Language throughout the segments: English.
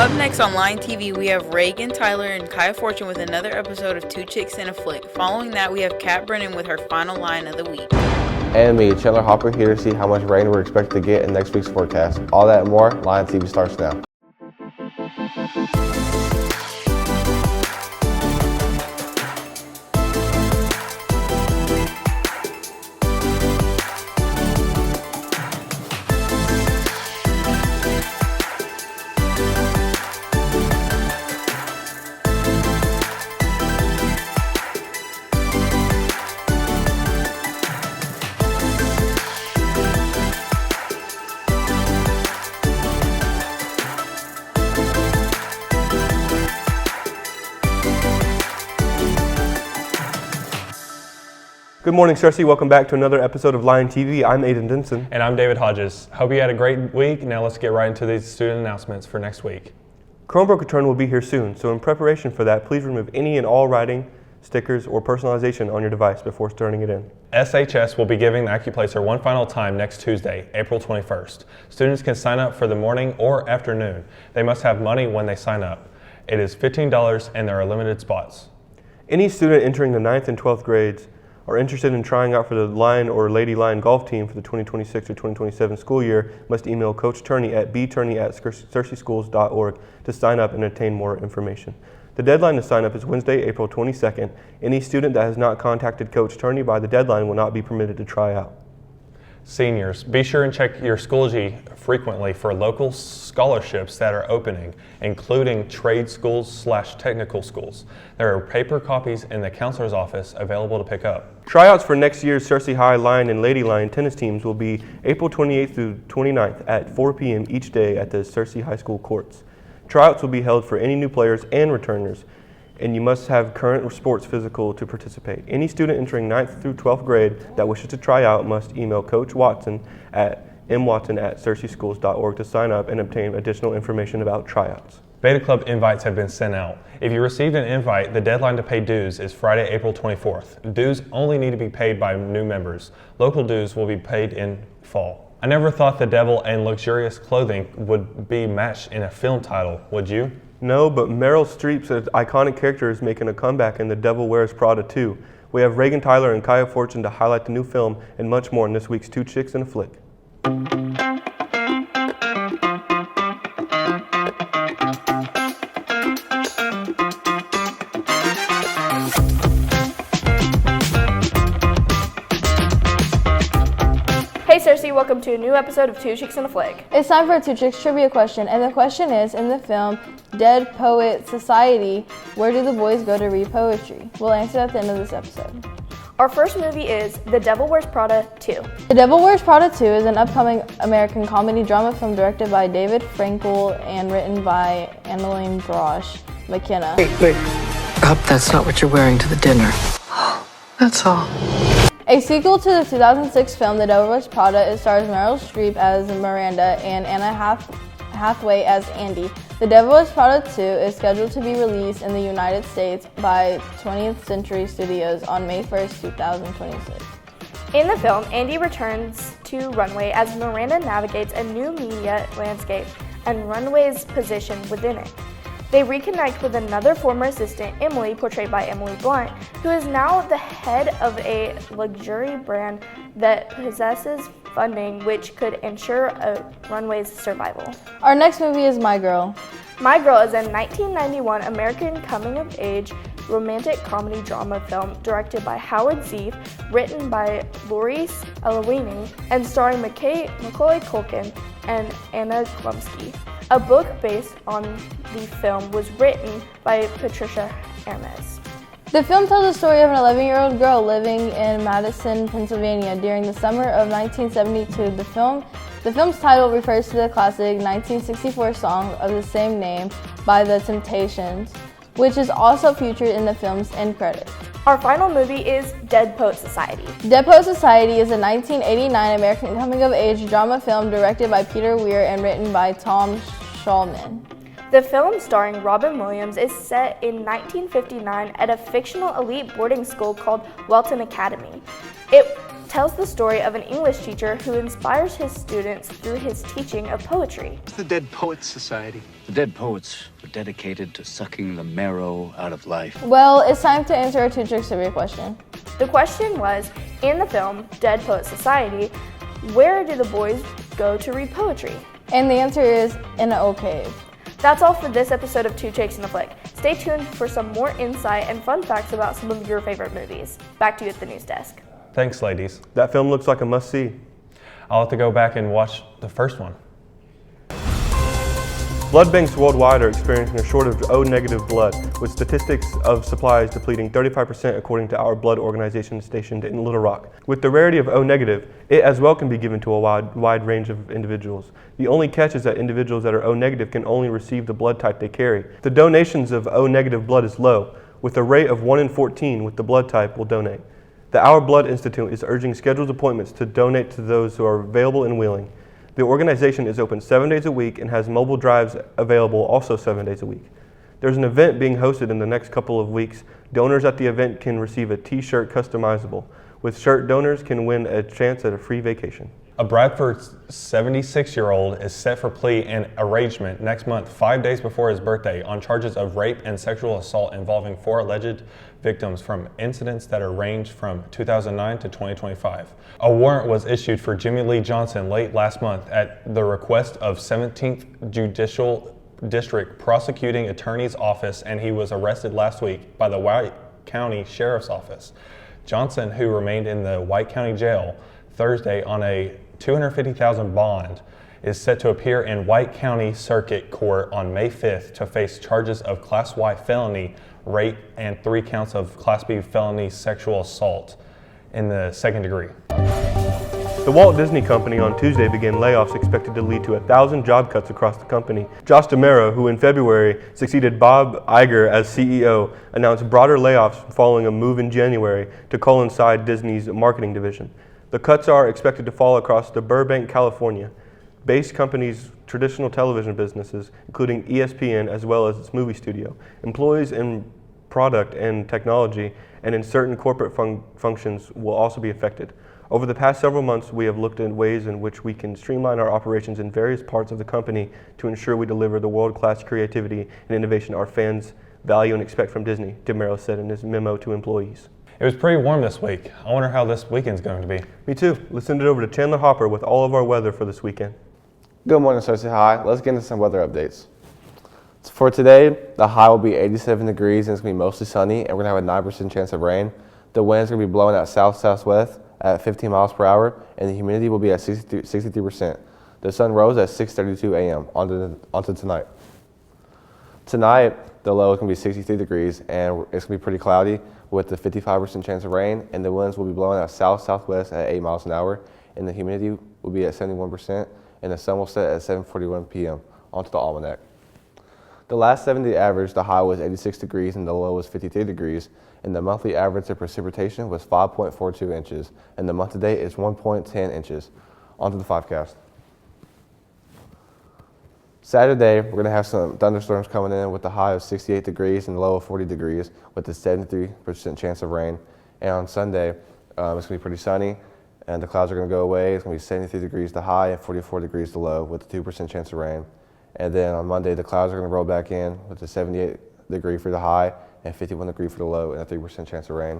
Up next on Line TV, we have Reagan, Tyler, and Kaya Fortune with another episode of Two Chicks and a Flick. Following that, we have Kat Brennan with her final line of the week. And me, Chandler Hopper, here to see how much rain we're expected to get in next week's forecast. All that and more, Line TV starts now. Good morning, Cersei. Welcome back to another episode of Line TV. I'm Aiden Denson. And I'm David Hodges. Hope you had a great week. Now let's get right into these student announcements for next week. Chromebook return will be here soon, so in preparation for that, please remove any and all writing, stickers, or personalization on your device before turning it in. SHS will be giving the AccuPlacer one final time next Tuesday, April 21st. Students can sign up for the morning or afternoon. They must have money when they sign up. It is $15 and there are limited spots. Any student entering the 9th and 12th grades are interested in trying out for the Line or Lady Line golf team for the 2026 or 2027 school year must email Coach Turney at bturney@cerseischools.org to sign up and obtain more information. The deadline to sign up is Wednesday, April 22nd. Any student that has not contacted Coach Turney by the deadline will not be permitted to try out. Seniors, be sure and check your Schoology frequently for local scholarships that are opening, including trade schools/technical schools. There are paper copies in the counselor's office available to pick up. Tryouts for next year's Cersei High Line and Lady Line tennis teams will be April 28th through 29th at 4 p.m. each day at the Cersei High School courts. Tryouts will be held for any new players and returners, and you must have current sports physical to participate. Any student entering 9th through 12th grade that wishes to try out must email Coach Watson at mwatson@cerseischools.org to sign up and obtain additional information about tryouts. Beta Club invites have been sent out. If you received an invite, the deadline to pay dues is Friday, April 24th. Dues only need to be paid by new members. Local dues will be paid in fall. I never thought the devil and luxurious clothing would be matched in a film title, would you? No, but Meryl Streep's iconic character is making a comeback in The Devil Wears Prada 2. We have Reagan, Tyler, and Kaya Fortune to highlight the new film and much more in this week's Two Chicks and a Flick. Hey Cersei, welcome to a new episode of Two Chicks and a Flick. It's time for a Two Chicks trivia question, and the question is, in the film Dead Poet Society, where do the boys go to read poetry? We'll answer at the end of this episode. Our first movie is The Devil Wears Prada 2. The Devil Wears Prada 2 is an upcoming American comedy drama film directed by David Frankel and written by Annalene Brosh McKenna. Wait. I hope that's not what you're wearing to the dinner. That's all. A sequel to the 2006 film The Devil Wears Prada, it stars Meryl Streep as Miranda and Anna Hathaway as Andy. The Devil Wears Prada 2 is scheduled to be released in the United States by 20th Century Studios on May 1st, 2026. In the film, Andy returns to Runway as Miranda navigates a new media landscape and Runway's position within it. They reconnect with another former assistant, Emily, portrayed by Emily Blunt, who is now the head of a luxury brand that possesses funding which could ensure a Runway's survival. Our next movie is My Girl. My Girl is a 1991 American coming-of-age romantic comedy drama film directed by Howard Zieff, written by Laurice Elwini, and starring Macaulay Culkin and Anna Klumsky. A book based on the film was written by Patricia Hermes. The film tells the story of an 11-year-old girl living in Madison, Pennsylvania during the summer of 1972. The film's title refers to the classic 1964 song of the same name by The Temptations, which is also featured in the film's end credits. Our final movie is Dead Poet Society. Dead Poet Society is a 1989 American coming-of-age drama film directed by Peter Weir and written by Tom Schulman. The film, starring Robin Williams, is set in 1959 at a fictional elite boarding school called Welton Academy. It tells the story of an English teacher who inspires his students through his teaching of poetry. It's the Dead Poets Society. The Dead Poets were dedicated to sucking the marrow out of life. Well, it's time to answer our 2 Chicks trivia question. The question was, in the film Dead Poets Society, where do the boys go to read poetry? And the answer is in an old cave. That's all for this episode of Two Chicks and a Flick. Stay tuned for some more insight and fun facts about some of your favorite movies. Back to you at the news desk. Thanks, ladies. That film looks like a must-see. I'll have to go back and watch the first one. Blood banks worldwide are experiencing a shortage of O-negative blood, with statistics of supplies depleting 35% according to our blood organization stationed in Little Rock. With the rarity of O-negative, it as well can be given to a wide range of individuals. The only catch is that individuals that are O-negative can only receive the blood type they carry. The donations of O-negative blood is low, with a rate of 1 in 14 with the blood type will donate. The Our Blood Institute is urging scheduled appointments to donate to those who are available and willing. The organization is open 7 days a week and has mobile drives available also 7 days a week. There's an event being hosted in the next couple of weeks. Donors at the event can receive a t-shirt customizable. With shirt, donors can win a chance at a free vacation. A Bradford 76-year-old is set for plea and arraignment next month, 5 days before his birthday, on charges of rape and sexual assault involving 4 alleged victims from incidents that are ranged from 2009 to 2025. A warrant was issued for Jimmy Lee Johnson late last month at the request of 17th Judicial District Prosecuting Attorney's Office, and he was arrested last week by the White County Sheriff's Office. Johnson, who remained in the White County Jail Thursday on a $250,000 bond, is set to appear in White County Circuit Court on May 5th to face charges of Class Y felony rape and 3 counts of Class B felony sexual assault in the 2nd degree. The Walt Disney Company on Tuesday began layoffs expected to lead to 1,000 job cuts across the company. Josh DeMero, who in February succeeded Bob Iger as CEO, announced broader layoffs following a move in January to coincide Disney's marketing division. The cuts are expected to fall across the Burbank, California based company's traditional television businesses, including ESPN as well as its movie studio. Employees in product and technology and in certain corporate functions will also be affected. Over the past several months, we have looked at ways in which we can streamline our operations in various parts of the company to ensure we deliver the world-class creativity and innovation our fans value and expect from Disney, DeMero said in his memo to employees. It was pretty warm this week. I wonder how this weekend's going to be. Me too. Let's send it over to Chandler Hopper with all of our weather for this weekend. Good morning, Cersei High. Let's get into some weather updates. So for today, the high will be 87 degrees and it's going to be mostly sunny, and we're going to have a 9% chance of rain. The wind's going to be blowing at south-southwest at 15 miles per hour, and the humidity will be at 63%. The sun rose at 6:32 a.m. onto tonight. Tonight, the low is going to be 63 degrees, and it's going to be pretty cloudy with a 55% chance of rain, and the winds will be blowing at south-southwest at 8 miles an hour, and the humidity will be at 71%, and the sun will set at 7:41 p.m. onto the almanac. The last 7-day average, the high was 86 degrees and the low was 53 degrees, and the monthly average of precipitation was 5.42 inches, and the month to date is 1.10 inches. Onto the 5cast. Saturday, we're going to have some thunderstorms coming in with the high of 68 degrees and the low of 40 degrees with a 73% chance of rain. And on Sunday, it's going to be pretty sunny, and the clouds are going to go away. It's going to be 73 degrees the high and 44 degrees the low with a 2% chance of rain. And then on Monday, the clouds are going to roll back in with a 78 degree for the high and 51 degree for the low and a 3% chance of rain.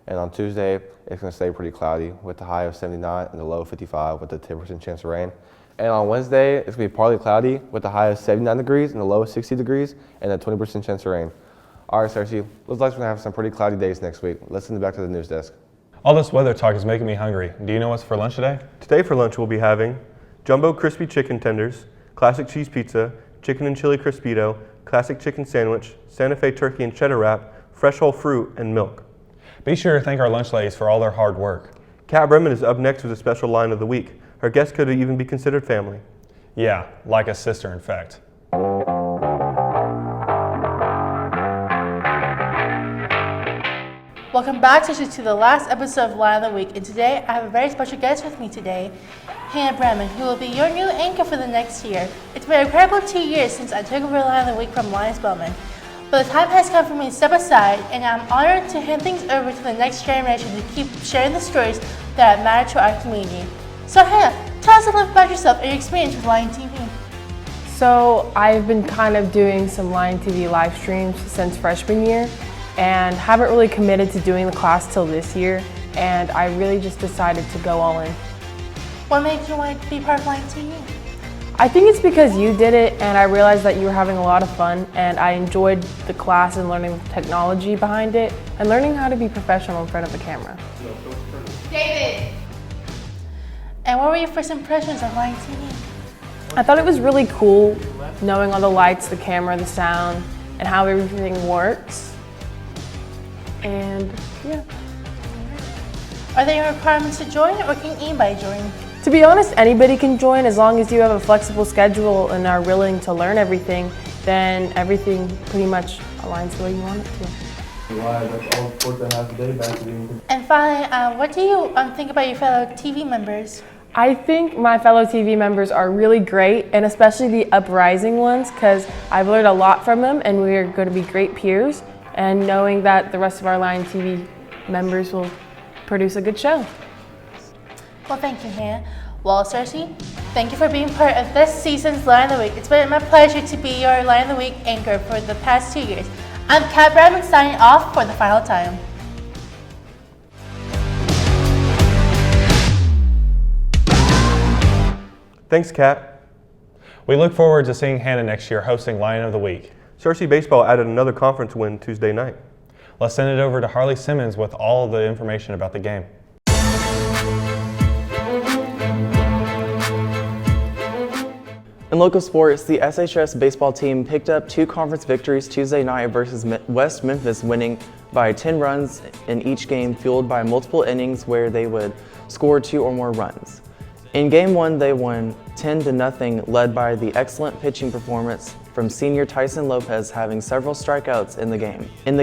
And on Tuesday, it's going to stay pretty cloudy with the high of 79 and the low of 55 with a 10% chance of rain. And on Wednesday, it's going to be partly cloudy with the high of 79 degrees and the low of 60 degrees and a 20% chance of rain. All right, Cersei, looks like we're going to have some pretty cloudy days next week. Let's send it back to the news desk. All this weather talk is making me hungry. Do you know what's for lunch today? Today for lunch, we'll be having jumbo crispy chicken tenders, classic cheese pizza, chicken and chili crispito, classic chicken sandwich, Santa Fe turkey and cheddar wrap, fresh whole fruit, and milk. Be sure to thank our lunch ladies for all their hard work. Kat Bremen is up next with a special line of the week. Her guest could even be considered family. Yeah, like a sister, in fact. Welcome back to the last episode of Line of the Week, and today I have a very special guest with me today, Hannah Bremen, who will be your new anchor for the next year. It's been an incredible 2 years since I took over Line of the Week from Linus Bowman. But the time has come for me to step aside, and I'm honored to hand things over to the next generation to keep sharing the stories that matter to our community. So Hannah, tell us a little about yourself and your experience with Lion TV. So I've been kind of doing some Lion TV live streams since freshman year and haven't really committed to doing the class till this year, and I really just decided to go all in. What made you want to be part of Lion TV? I think it's because you did it and I realized that you were having a lot of fun, and I enjoyed the class and learning the technology behind it and learning how to be professional in front of a camera. David! And what were your first impressions of Lion TV? I thought it was really cool knowing all the lights, the camera, the sound, and how everything works. And yeah. Are there any requirements to join, or can anybody join? To be honest, anybody can join as long as you have a flexible schedule and are willing to learn everything, then everything pretty much aligns the way you want it to. That's all sports I have today. Back to you. And finally, what do you think about your fellow TV members? I think my fellow TV members are really great, and especially the uprising ones, because I've learned a lot from them and we are going to be great peers, and knowing that the rest of our Lion TV members will produce a good show. Well, thank you, Hannah. Well, Cersei, thank you for being part of this season's Lion of the Week. It's been my pleasure to be your Lion of the Week anchor for the past 2 years. I'm Kat Bradman signing off for the final time. Thanks, Kat. We look forward to seeing Hannah next year hosting Lion of the Week. Cersei Baseball added another conference win Tuesday night. Let's send it over to Harley Simmons with all the information about the game. In local sports, the SHS baseball team picked up 2 conference victories Tuesday night versus West Memphis, winning by 10 runs in each game, fueled by multiple innings where they would score 2 or more runs. In Game 1, they won 10-0, led by the excellent pitching performance from senior Tyson Lopez, having several strikeouts in the game. In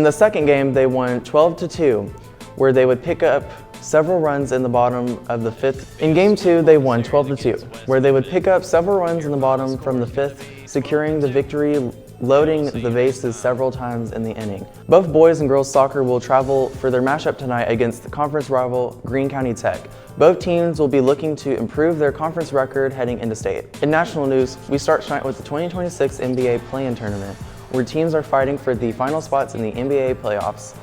the second game, they won 12-2, where they would pick up several runs in the bottom of the 5th. In Game 2, they won 12-2, where they would pick up several runs in the bottom from the 5th, securing the victory, loading the bases several times in the inning. Both boys and girls soccer will travel for their matchup tonight against the conference rival Greene County Tech. Both teams will be looking to improve their conference record heading into state. In national news, we start tonight with the 2026 NBA Play-In Tournament, where teams are fighting for the final spots in the NBA playoffs,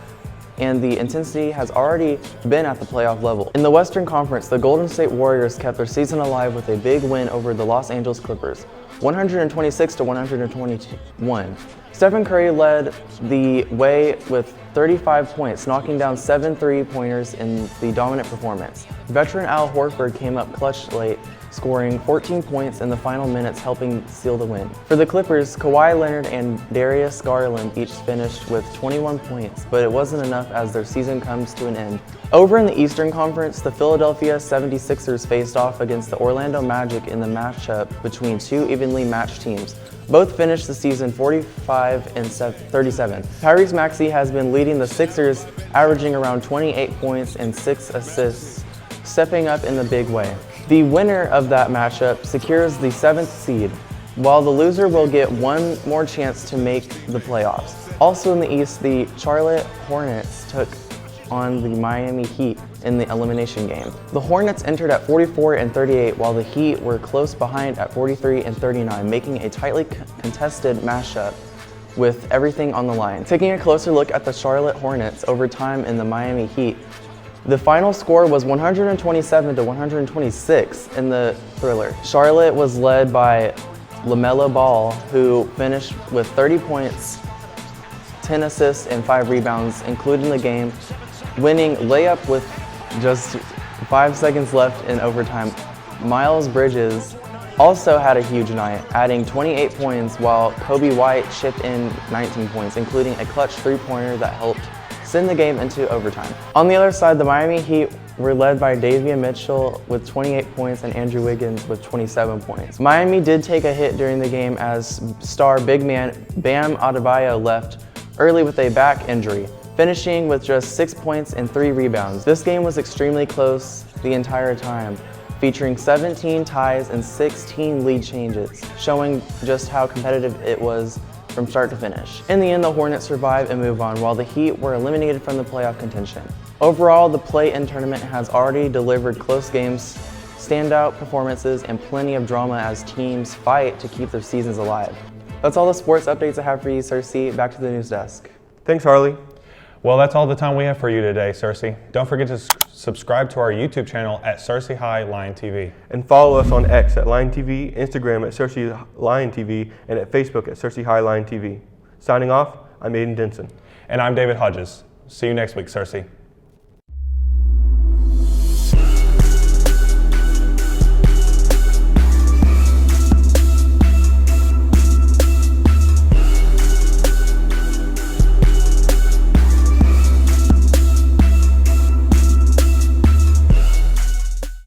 and the intensity has already been at the playoff level. In the Western Conference, the Golden State Warriors kept their season alive with a big win over the Los Angeles Clippers, 126-121. Stephen Curry led the way with 35 points, knocking down 7 3-pointers in the dominant performance. Veteran Al Horford came up clutch late, scoring 14 points in the final minutes, helping seal the win. For the Clippers, Kawhi Leonard and Darius Garland each finished with 21 points, but it wasn't enough as their season comes to an end. Over in the Eastern Conference, the Philadelphia 76ers faced off against the Orlando Magic in the matchup between 2 evenly matched teams. Both finished the season 45-37. Tyrese Maxey has been leading the Sixers, averaging around 28 points and 6 assists, stepping up in the big way. The winner of that matchup secures the 7th seed, while the loser will get one more chance to make the playoffs. Also in the East, the Charlotte Hornets took on the Miami Heat in the elimination game. The Hornets entered at 44-38, while the Heat were close behind at 43-39, making a tightly contested matchup with everything on the line. Taking a closer look at the Charlotte Hornets overtime in the Miami Heat, the final score was 127-126 in the thriller. Charlotte was led by LaMelo Ball, who finished with 30 points, 10 assists, and 5 rebounds, including the game, winning layup with just 5 seconds left in overtime. Miles Bridges also had a huge night, adding 28 points, while Kobe White chipped in 19 points, including a clutch 3-pointer that helped send the game into overtime. On the other side, the Miami Heat were led by Davion Mitchell with 28 points and Andrew Wiggins with 27 points. Miami did take a hit during the game as star big man Bam Adebayo left early with a back injury, finishing with just 6 points and 3 rebounds. This game was extremely close the entire time, featuring 17 ties and 16 lead changes, showing just how competitive it was from from start to finish. In the end, the Hornets survive and move on, while the Heat were eliminated from the playoff contention. Overall, the play-in tournament has already delivered close games, standout performances, and plenty of drama as teams fight to keep their seasons alive. That's all the sports updates I have for you, Cersei. Back to the news desk. Thanks, Harley. Well, that's all the time we have for you today, Cersei. Don't forget to subscribe to our YouTube channel at Cersei High Lion TV. And follow us on X at Lion TV, Instagram at Cersei Lion TV, and at Facebook at Cersei High Lion TV. Signing off, I'm Aiden Denson. And I'm David Hodges. See you next week, Cersei.